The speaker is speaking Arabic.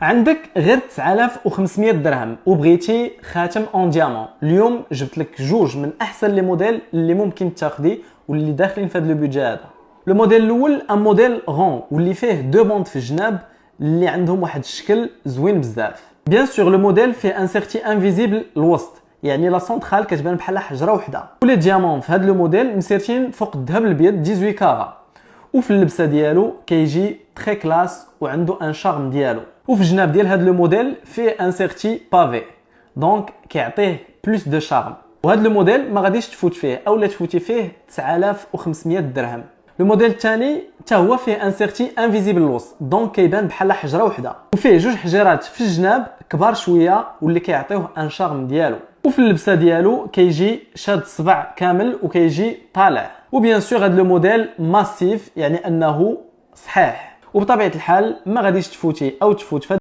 عندك غير 9500 درهم وبغيتي خاتم اون ديامون، اليوم جبت لك جوج من احسن لي موديل اللي ممكن تاخدي واللي داخلين في هذا لو بودجي هذا. لو موديل الاول ان موديل غون واللي فيه دو بوند في الجناب اللي عندهم واحد الشكل زوين بزاف. بيان سور لو موديل فيه ان سيرتي انفيزيبل الوسط، يعني لا سونترال كتبان بحال حجره وحده، ولي ديامون في هذا لو موديل مسيرتين فوق الذهب الابيض 18 كارا، وفي اللبسه ديالو كيجي تري كلاس وعنده ان شارم ديالو. وفي الجناب ديال هذا لو موديل فيه ان سيرتي بافي دونك كيعطيه بلوس دو شارم. وهذا لو موديل ما غاديش تفوت فيه اولا تفوتي فيه 9500 درهم. لو موديل الثاني حتى هو فيه ان سيرتي انفيزيبل الوسط دونك كيبان بحال حجره وحده، وفيه جوج حجيرات في الجناب كبار شويه واللي كيعطيوه ان شارم ديالو. وفي اللبسه ديالو كيجي شاد الصبع كامل وكيجي طالع. وبيان سور هذا لو موديل ماسيف، يعني انه صحيح، وبطبيعه الحال ما غاديش تفوتي او تفوت